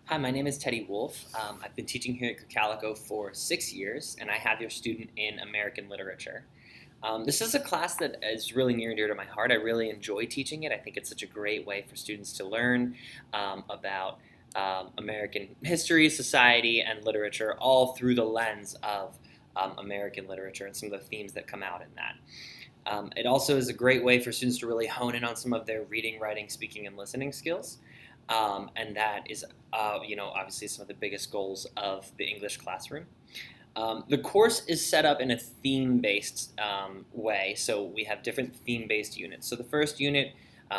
Hi, my name is Teddy Wolf. I've been teaching here at Calico for 6 years, and I have your student in American Literature. This is a class that is really near and dear to my heart. I really enjoy teaching it. I think it's such a great way for students to learn about American history, society, and literature, all through the lens of American literature and some of the themes that come out in that. It also is a great way for students to really hone in on some of their reading, writing, speaking, and listening skills. And that is, obviously some of the biggest goals of the English classroom. The course is set up in a theme-based way, so we have different theme-based units. So the first unit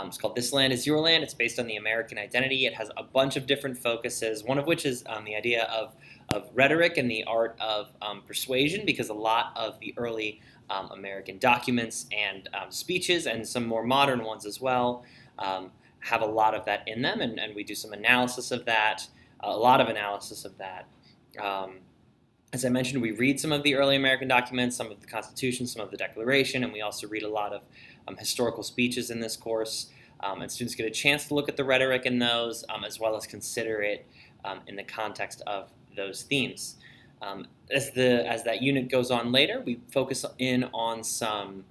is called This Land is Your Land. It's based on the American identity. It has a bunch of different focuses, one of which is the idea of rhetoric and the art of persuasion, because a lot of the early American documents and speeches, and some more modern ones as well, have a lot of that in them, and we do some analysis of that, a lot of analysis of that. As I mentioned, we read some of the early American documents, some of the Constitution, some of the Declaration, and we also read a lot of historical speeches in this course. And students get a chance to look at the rhetoric in those, as well as consider it in the context of those themes. As that unit goes on later, we focus in on some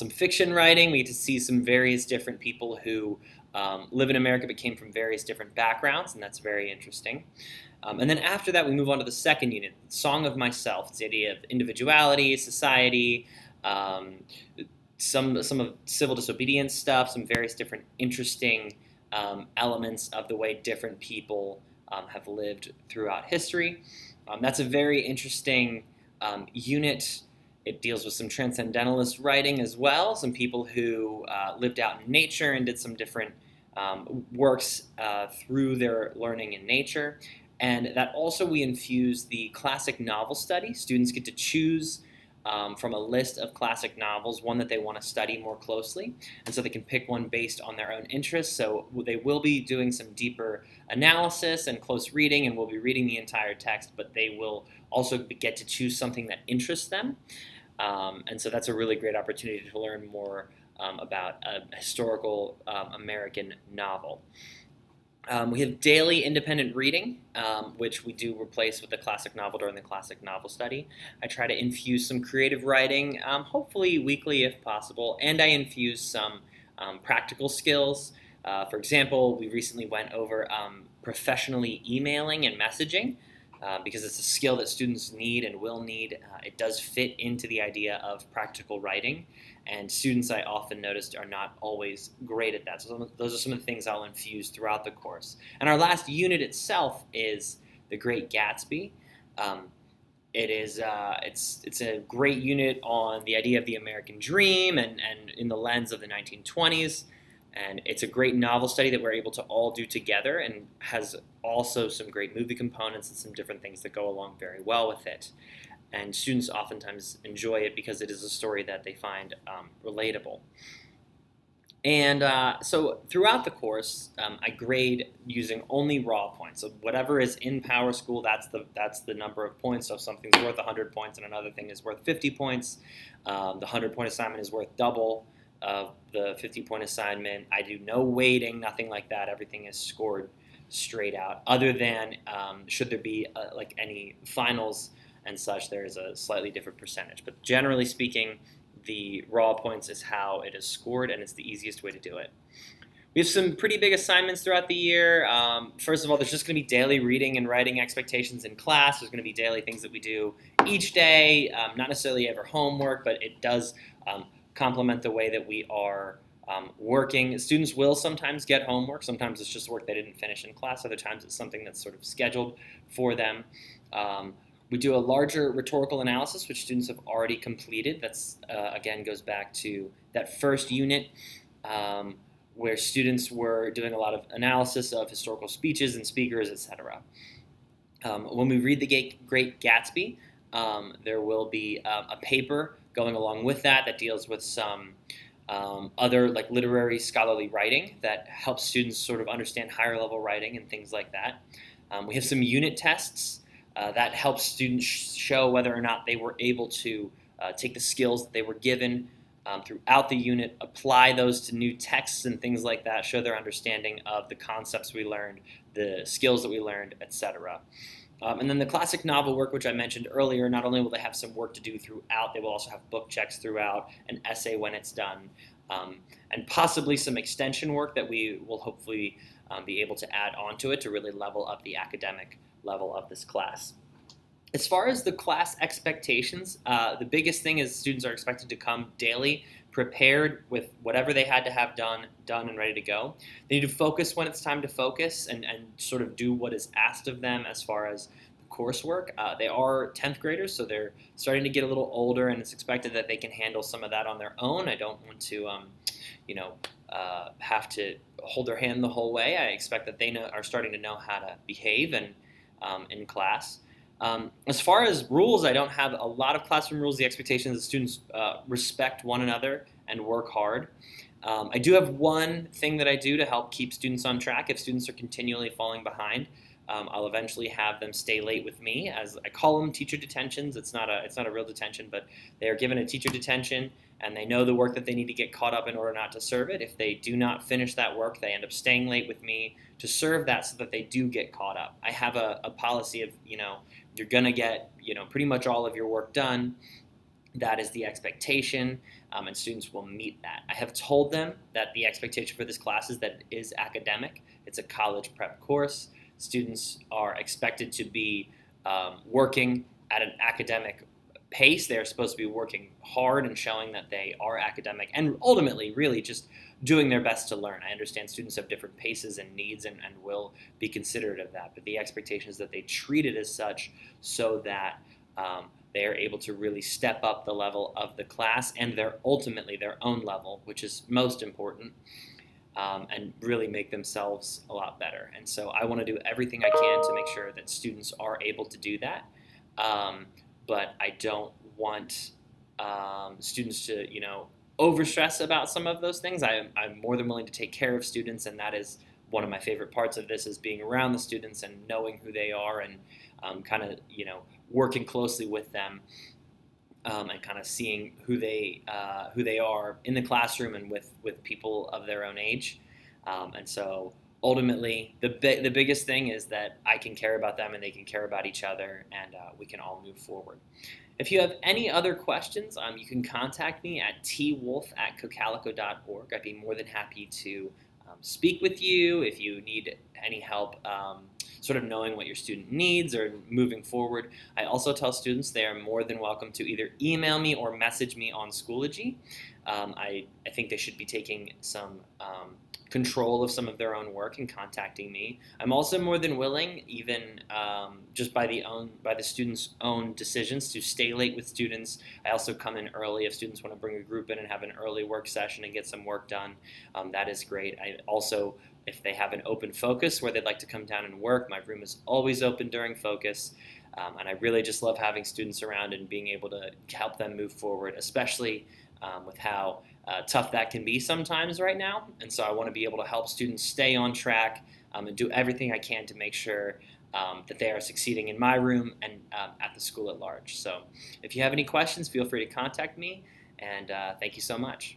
fiction writing. We get to see some various different people who live in America but came from various different backgrounds, and that's very interesting. And then after that, we move on to the second unit, Song of Myself. It's the idea of individuality, society, some of civil disobedience stuff, some various different interesting elements of the way different people have lived throughout history. That's a very interesting unit. It deals with some transcendentalist writing as well, some people who lived out in nature and did some different works through their learning in nature. And that also we infuse the classic novel study. Students get to choose from a list of classic novels, one that they want to study more closely. And so they can pick one based on their own interests. So they will be doing some deeper analysis and close reading, and we'll be reading the entire text, but they will also get to choose something that interests them. And so that's a really great opportunity to learn more about a historical American novel. We have daily independent reading, which we do replace with the classic novel during the classic novel study. I try to infuse some creative writing, hopefully weekly if possible, and I infuse some practical skills. For example, we recently went over professionally emailing and messaging. Because it's a skill that students need and will need. It does fit into the idea of practical writing, and students, I often noticed, are not always great at that. So those are some of the things I'll infuse throughout the course. And our last unit itself is The Great Gatsby. It's a great unit on the idea of the American dream and in the lens of the 1920s. And it's a great novel study that we're able to all do together, and has also some great movie components and some different things that go along very well with it. And students oftentimes enjoy it because it is a story that they find relatable. And so throughout the course, I grade using only raw points. So whatever is in PowerSchool, that's the number of points. So if something's worth 100 points and another thing is worth 50 points, the 100-point assignment is worth double of the 50-point assignment. I do no weighting, nothing like that. Everything is scored straight out. Other than should there be like any finals and such, there is a slightly different percentage. But generally speaking, the raw points is how it is scored, and it's the easiest way to do it. We have some pretty big assignments throughout the year. First of all, there's just going to be daily reading and writing expectations in class. There's going to be daily things that we do each day, not necessarily ever homework, but it does complement the way that we are working. Students will sometimes get homework. Sometimes it's just work they didn't finish in class. Other times it's something that's sort of scheduled for them. We do a larger rhetorical analysis, which students have already completed. That's, again, goes back to that first unit where students were doing a lot of analysis of historical speeches and speakers, etc. When we read The Great Gatsby, there will be a paper going along with that deals with some other like literary scholarly writing that helps students sort of understand higher level writing and things like that. We have some unit tests that helps students show whether or not they were able to take the skills that they were given throughout the unit, apply those to new texts and things like that, show their understanding of the concepts we learned, the skills that we learned, etc. And then the classic novel work, which I mentioned earlier, not only will they have some work to do throughout, they will also have book checks throughout, an essay when it's done, and possibly some extension work that we will hopefully be able to add onto it to really level up the academic level of this class. As far as the class expectations, the biggest thing is students are expected to come daily prepared with whatever they had to have done and ready to go. They need to focus when it's time to focus and sort of do what is asked of them as far as the coursework. They are 10th graders, so they're starting to get a little older, and it's expected that they can handle some of that on their own. I don't want to, have to hold their hand the whole way. I expect that they are starting to know how to behave and in class. As far as rules, I don't have a lot of classroom rules. The expectation is that students respect one another and work hard. I do have one thing that I do to help keep students on track. If students are continually falling behind, I'll eventually have them stay late with me. As I call them, teacher detentions. It's not a real detention, but they are given a teacher detention, and they know the work that they need to get caught up in order not to serve it. If they do not finish that work, they end up staying late with me to serve that so that they do get caught up. I have a policy of, you're going to get, pretty much all of your work done. That is the expectation, and students will meet that. I have told them that the expectation for this class is that it is academic. It's a college prep course. Students are expected to be working at an academic pace. They're supposed to be working hard and showing that they are academic and ultimately really just doing their best to learn. I understand students have different paces and needs and will be considerate of that, but the expectation is that they treat it as such so that they are able to really step up the level of the class and ultimately their own level, which is most important, and really make themselves a lot better. And so I want to do everything I can to make sure that students are able to do that. But I don't want students to, overstress about some of those things. I'm more than willing to take care of students, and that is one of my favorite parts of this, is being around the students and knowing who they are and kind of, working closely with them and kind of seeing who they are in the classroom and with people of their own age. And so ultimately, the biggest thing is that I can care about them and they can care about each other, and we can all move forward. If you have any other questions, you can contact me at twolf@cocalico.org. I'd be more than happy to speak with you if you need any help sort of knowing what your student needs or moving forward. I also tell students they are more than welcome to either email me or message me on Schoology. I think they should be taking some control of some of their own work and contacting me. I'm also more than willing, even just by the students' own decisions, to stay late with students. I also come in early if students want to bring a group in and have an early work session and get some work done. That is great. I also, if they have an open focus where they'd like to come down and work, my room is always open during focus. And I really just love having students around and being able to help them move forward, especially with how tough that can be sometimes right now. And so I want to be able to help students stay on track and do everything I can to make sure that they are succeeding in my room and at the school at large. So if you have any questions, feel free to contact me, and thank you so much.